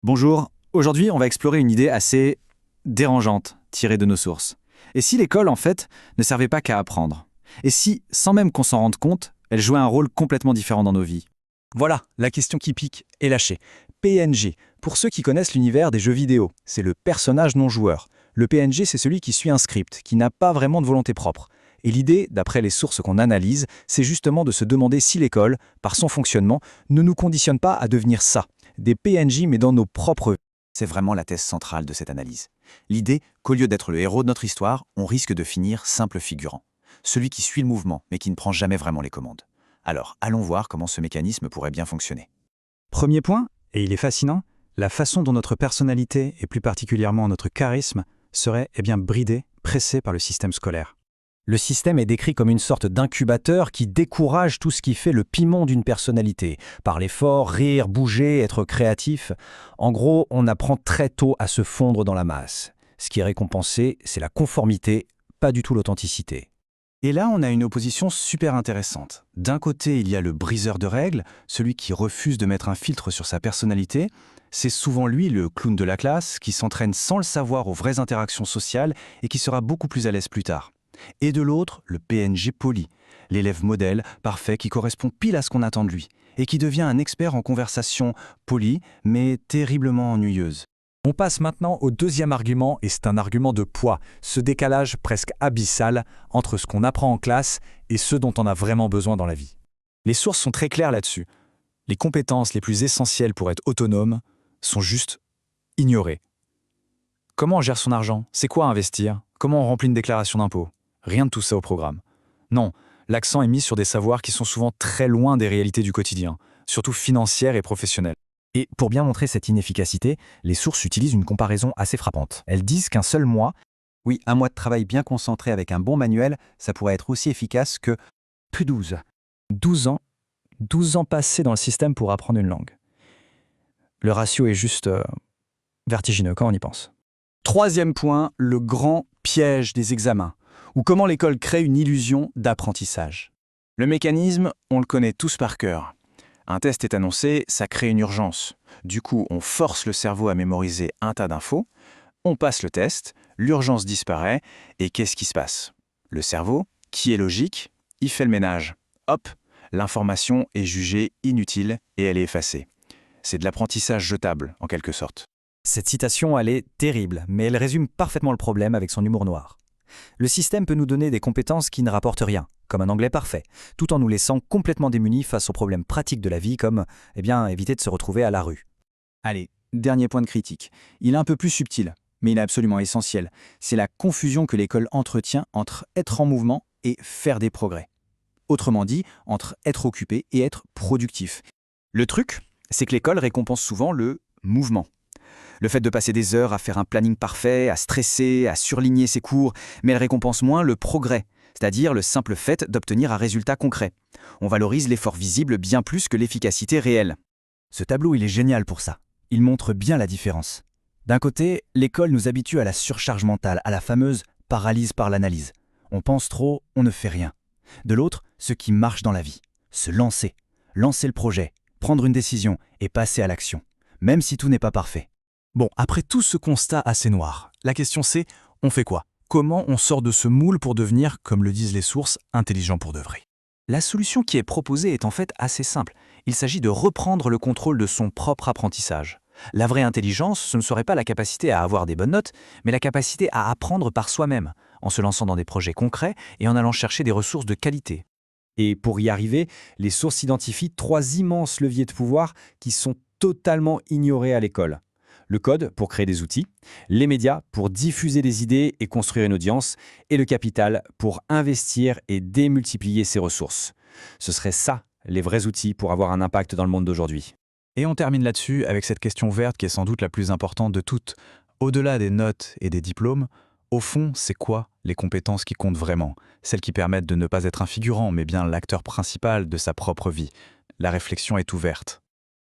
Bonjour, aujourd'hui on va explorer une idée assez dérangeante tirée de nos sources. Et si l'école en fait ne servait pas qu'à apprendre? Et si, sans même qu'on s'en rende compte, elle jouait un rôle complètement différent dans nos vies? Voilà, la question qui pique est lâchée. PNG, pour ceux qui connaissent l'univers des jeux vidéo, c'est le personnage non joueur. Le PNG, c'est celui qui suit un script, qui n'a pas vraiment de volonté propre. Et l'idée, d'après les sources qu'on analyse, c'est justement de se demander si l'école, par son fonctionnement, ne nous conditionne pas à devenir ça, des PNJ mais dans nos propres vies. C'est vraiment la thèse centrale de cette analyse. L'idée qu'au lieu d'être le héros de notre histoire, on risque de finir simple figurant. Celui qui suit le mouvement mais qui ne prend jamais vraiment les commandes. Alors, allons voir comment ce mécanisme pourrait bien fonctionner. Premier point, et il est fascinant, la façon dont notre personnalité, et plus particulièrement notre charisme, serait bridée, pressée par le système scolaire. Le système est décrit comme une sorte d'incubateur qui décourage tout ce qui fait le piment d'une personnalité. Parler fort, rire, bouger, être créatif. En gros, on apprend très tôt à se fondre dans la masse. Ce qui est récompensé, c'est la conformité, pas du tout l'authenticité. Et là, on a une opposition super intéressante. D'un côté, il y a le briseur de règles, celui qui refuse de mettre un filtre sur sa personnalité. C'est souvent lui le clown de la classe, qui s'entraîne sans le savoir aux vraies interactions sociales et qui sera beaucoup plus à l'aise plus tard. Et de l'autre, le PNG poli, l'élève modèle, parfait, qui correspond pile à ce qu'on attend de lui, et qui devient un expert en conversation polie, mais terriblement ennuyeuse. On passe maintenant au deuxième argument, et c'est un argument de poids, ce décalage presque abyssal entre ce qu'on apprend en classe et ce dont on a vraiment besoin dans la vie. Les sources sont très claires là-dessus. Les compétences les plus essentielles pour être autonome sont juste ignorées. Comment on gère son argent? C'est quoi investir? Comment on remplit une déclaration d'impôt? Rien de tout ça au programme. Non, l'accent est mis sur des savoirs qui sont souvent très loin des réalités du quotidien, surtout financières et professionnelles. Et pour bien montrer cette inefficacité, les sources utilisent une comparaison assez frappante. Elles disent qu'un seul mois, Oui, un mois de travail bien concentré avec un bon manuel, ça pourrait être aussi efficace que plus 12 ans, 12 ans passés dans le système pour apprendre une langue. Le ratio est juste vertigineux quand on y pense. Troisième point, le grand piège des examens, ou comment l'école crée une illusion d'apprentissage. Le mécanisme, on le connaît tous par cœur. Un test est annoncé, ça crée une urgence. Du coup, on force le cerveau à mémoriser un tas d'infos, on passe le test, l'urgence disparaît, et qu'est-ce qui se passe? Le cerveau, qui est logique, il fait le ménage. Hop, l'information est jugée inutile et elle est effacée. C'est de l'apprentissage jetable, en quelque sorte. Cette citation, elle est terrible, mais elle résume parfaitement le problème avec son humour noir. Le système peut nous donner des compétences qui ne rapportent rien, comme un anglais parfait, tout en nous laissant complètement démunis face aux problèmes pratiques de la vie, comme éviter de se retrouver à la rue. Allez, dernier point de critique. Il est un peu plus subtil, mais il est absolument essentiel. C'est la confusion que l'école entretient entre être en mouvement et faire des progrès. Autrement dit, entre être occupé et être productif. Le truc, c'est que l'école récompense souvent le mouvement. Le fait de passer des heures à faire un planning parfait, à stresser, à surligner ses cours, mais elle récompense moins le progrès, c'est-à-dire le simple fait d'obtenir un résultat concret. On valorise l'effort visible bien plus que l'efficacité réelle. Ce tableau, il est génial pour ça. Il montre bien la différence. D'un côté, l'école nous habitue à la surcharge mentale, à la fameuse paralyse par l'analyse. On pense trop, on ne fait rien. De l'autre, ce qui marche dans la vie. Se lancer le projet, prendre une décision et passer à l'action, même si tout n'est pas parfait. Bon, après tout ce constat assez noir, la question c'est, on fait quoi? Comment on sort de ce moule pour devenir, comme le disent les sources, intelligent pour de vrai? La solution qui est proposée est en fait assez simple. Il s'agit de reprendre le contrôle de son propre apprentissage. La vraie intelligence, ce ne serait pas la capacité à avoir des bonnes notes, mais la capacité à apprendre par soi-même, en se lançant dans des projets concrets et en allant chercher des ressources de qualité. Et pour y arriver, les sources identifient 3 immenses leviers de pouvoir qui sont totalement ignorés à l'école. Le code pour créer des outils, les médias pour diffuser des idées et construire une audience, et le capital pour investir et démultiplier ses ressources. Ce serait ça, les vrais outils pour avoir un impact dans le monde d'aujourd'hui. Et on termine là-dessus avec cette question verte qui est sans doute la plus importante de toutes. Au-delà des notes et des diplômes, au fond, c'est quoi les compétences qui comptent vraiment? Celles qui permettent de ne pas être un figurant, mais bien l'acteur principal de sa propre vie. La réflexion est ouverte.